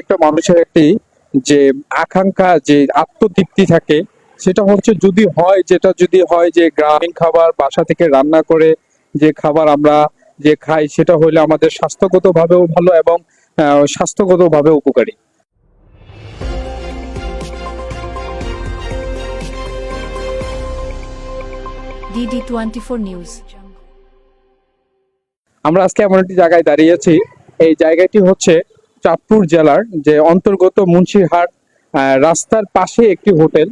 একটা মানুষের একটি যে আকাঙ্ক্ষা, যে আত্মতৃপ্তি থাকে, সেটা হচ্ছে যদি হয় যে গ্রামীণ খাবার বাসা থেকে রান্না করে যে খাবার আমরা যে খাই, সেটা হলে আমাদের স্বাস্থ্যগত ভাবেও ভালো এবং স্বাস্থ্যগত ভাবে উপকারী। DD24 news. আমরা আজকে এমন একটি জায়গায় দাঁড়িয়েছি। এই জায়গাটি হচ্ছে চাঁদপুর জেলার যে অন্তর্গত মুন্সিরহাট রাস্তার পাশে একটি হোটেল।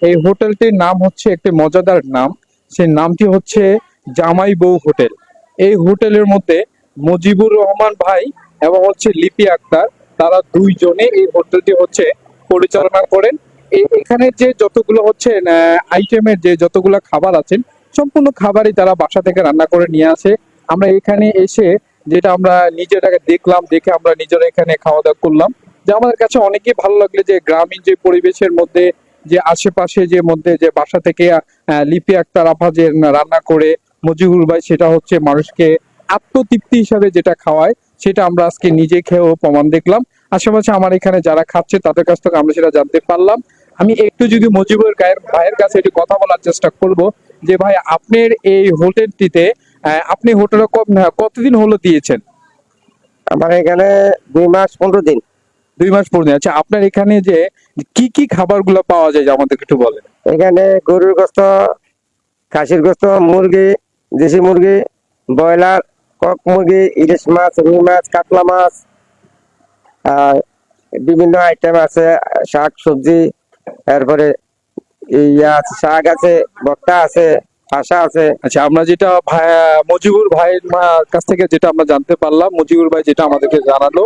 এই হোটেলটির নাম হচ্ছে একটি মজাদার নাম, সেই নামটি হচ্ছে জামাই বউ হোটেল। এই হোটেলের মধ্যে মুজিবুর রহমান ভাই এবং হচ্ছে লিপি আক্তার, তারা দুইজনে এই হোটেলটি হচ্ছে পরিচালনা করেন। এখানে যে যতগুলো হচ্ছে আইটেমের যে যতগুলো খাবার আছেন, সম্পূর্ণ খাবারই তারা বাসা থেকে রান্না করে নিয়ে আসে। আমরা এখানে এসে যেটা আমরা নিজেরাকে দেখলাম, দেখে আমরা নিজেরা এখানে খাওয়া দাওয়া করলাম, যে আমাদের কাছে অনেকই ভালো লাগলো যে গ্রামীণ যে পরিবেশের মধ্যে যে আশেপাশে যে মধ্যে যে বাসা থেকে লিপি আক্তার আপা যে রান্না করে মজিবুর ভাই সেটা হচ্ছে মানুষকে আত্মতৃপ্তি হিসাবে যেটা খাওয়ায়, সেটা আমরা আজকে নিজে খেয়েও প্রমাণ দেখলাম। আশেপাশে আমার এখানে যারা খাচ্ছে তাদের কাছ থেকে আমরা সেটা জানতে পারলাম। আমি একটু যদি মজিবুর ভাইয়ের কাছে একটু কথা বলার চেষ্টা করব যে ভাই, আপনার এই হোটেলটিতে আপনি হোটেলে কতদিন হলো দিয়েছেন? আমার এখানে 2 মাস 15 দিন। 2 মাস পর দিন। আচ্ছা, আপনার এখানে যে কি কি খাবারগুলো পাওয়া যায় আমাদের একটু বলেন। এখানে গরুর গোস্ত, খাসির গোস্ত, মুরগি, দেশি মুরগি, ব্রয়লার, কক মুরগি, ইলিশ মাছ, রুই মাছ, কাতলা মাছ, আর বিভিন্ন আইটেম আছে, শাক সবজি, তারপরে শাক আছে, ভর্তা আছে, পাশা আছে। আচ্ছা, আমরা যেটা মজিবুর ভাইয়ের কাছ থেকে যেটা আমরা জানতে পারলাম, মজিবুর ভাই যেটা আমাদেরকে জানালো,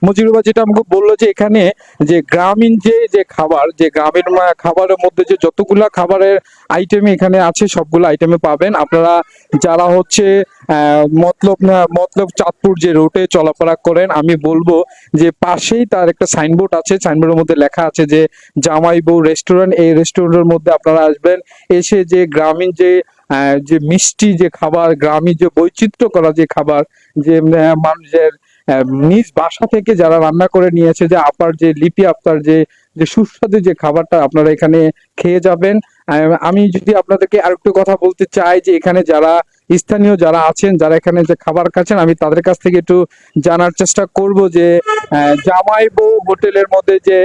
মজিবুর ভাই যেটা আমাকে বললো যে এখানে যে গ্রামীণ যে খাবার, যে গ্রামীণ খাবারের মধ্যে যে যতগুলা খাবারের আইটেম এখানে আছে সবগুলো আইটেমে পাবেন। আপনারা যারা হচ্ছে মতলব চাঁদপুর যে রুটে চলাফেরা করেন, আমি বলবো যে পাশেই তার একটা সাইনবোর্ড আছে, সাইনবোর্ডের মধ্যে লেখা আছে যে জামাই বউ রেস্টুরেন্ট। এই রেস্টুরেন্টের মধ্যে আপনারা আসবেন, এসে যে গ্রামীণ যে মিষ্টি যে খাবার, গ্রামীণ যে বৈচিত্র্য করা যে খাবার, যে মানুষের নিজ বাসা থেকে যারা রান্না করে নিয়েছে, যে আপার যে লিপি আপার যে সুস্বাদু যে খাবারটা আপনারা এখানে খেয়ে যাবেন। আমি যদি আপনাদেরকে আরেকটু কথা বলতে চাই যে এখানে যারা স্থানীয় যারা আছেন, যারা এখানে যে খাবার খাচ্ছেন, আমি তাদের কাছ থেকে একটু জানার চেষ্টা করব যে জামাই বউ হোটেলের মধ্যে যে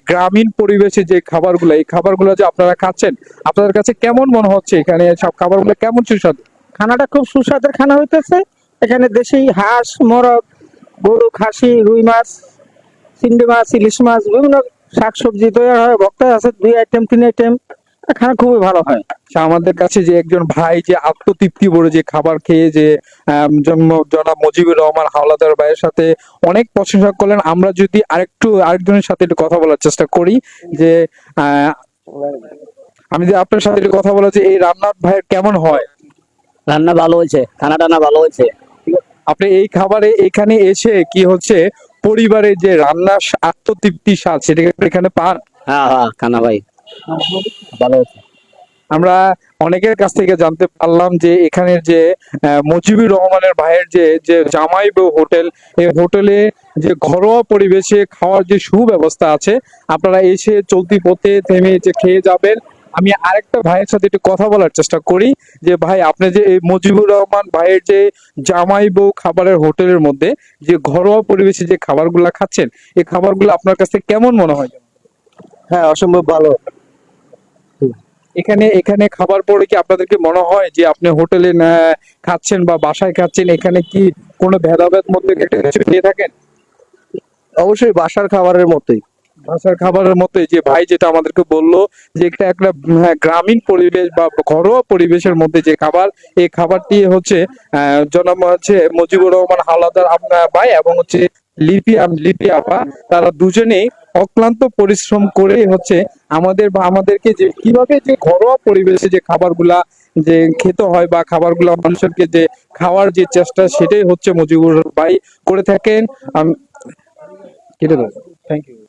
গ্রামীণ পরিবেশে যে খাবারগুলো, এই খাবারগুলো যে আপনারা খাচ্ছেন, আপনাদের কাছে কেমন মনে হচ্ছে? এখানে সব খাবারগুলো কেমন সুস্বাদু? খানাটা খুব সুস্বাদের খানা হইতেছে। এখানে দেশি হাঁস, মোরগ, গরু, খাসি, রুই মাছ, চিংড়ি মাছ, ইলিশ মাছ, বিভিন্ন শাকসবজি তৈরি হয়। ভর্তা আছে 2 আইটেম 3 আইটেম। খানা খুবই ভালো হয়। আমাদের কাছে যে একজন ভাই যে আত্মতৃপ্তি ভরে যে খাবার খেয়ে যে জনাব মুজিবুর রহমান হাওলাদার ভাইয়ের সাথে অনেক প্রশংসা করলেন। আমরা যদি আরেকজনের সাথে একটু কথা বলার চেষ্টা করি যে আমি যে আপনার সাথে একটু কথা বলা, যে এই রান্নার ভাইয়ের কেমন হয়? রান্না ভালো হয়েছে, খানা টানা ভালো হয়েছে। আপনি এই খাবারে এখানে এসে কি হচ্ছে পরিবারের যে রান্নার আত্মতৃপ্তি স্বাদ, সেটা এখানে পান? হ্যাঁ হ্যাঁ, খানা ভাই ভালো হয়েছে। আমরা অনেকের কাছ থেকে জানতে পারলাম যে এখানের যে মুজিবুর রহমানের ভাইয়ের যে জামাই বউ হোটেল, এই হোটেলে যে ঘরোয়া পরিবেশে খাওয়ার যে সুব্যবস্থা আছে, আপনারা এসে চলতি পথে থেমে যে খেয়ে যাবেন। আমি আরেকটা ভাইয়ের সাথে একটু কথা বলার চেষ্টা করি যে ভাই, আপনি যে এই মুজিবুর রহমান ভাইয়ের যে জামাই বউ খাবারের হোটেলের মধ্যে যে ঘরোয়া পরিবেশে যে খাবারগুলা খাচ্ছেন, এই খাবারগুলো আপনার কাছে কেমন মনে হয়? হ্যাঁ, অসম্ভব ভালো। এখানে খাবার পরে কি আপনাদেরকে মনে হয় যে আপনি হোটেলে খাচ্ছেন বা বাসায় খাচ্ছেন, এখানে কি কোনো ভেদাভেদ মধ্যে কিছু দিয়ে থাকেন? অবশ্যই বাসার খাবারের মতোই। বাসার খাবারের মতোই। যে ভাই যেটা আমাদেরকে বললো যে একটা গ্রামীণ পরিবেশ বা ঘরোয়া পরিবেশের মধ্যে যে খাবার, এই খাবারটি হচ্ছে জনাব হচ্ছে মুজিবুর রহমান হাওলাদার আপনার ভাই এবং হচ্ছে লিপি আপা, তারা দুজনেই অক্লান্ত পরিশ্রম করে হচ্ছে আমাদেরকে যে কিভাবে যে ঘরোয়া পরিবেশে যে খাবারগুলা যে খেতে হয় বা খাবারগুলা মানুষকে যে খাওয়ার যে চেষ্টা, সেটাই হচ্ছে মুজিবুর ভাই করে থাকেন। কেটে দাও। Thank you.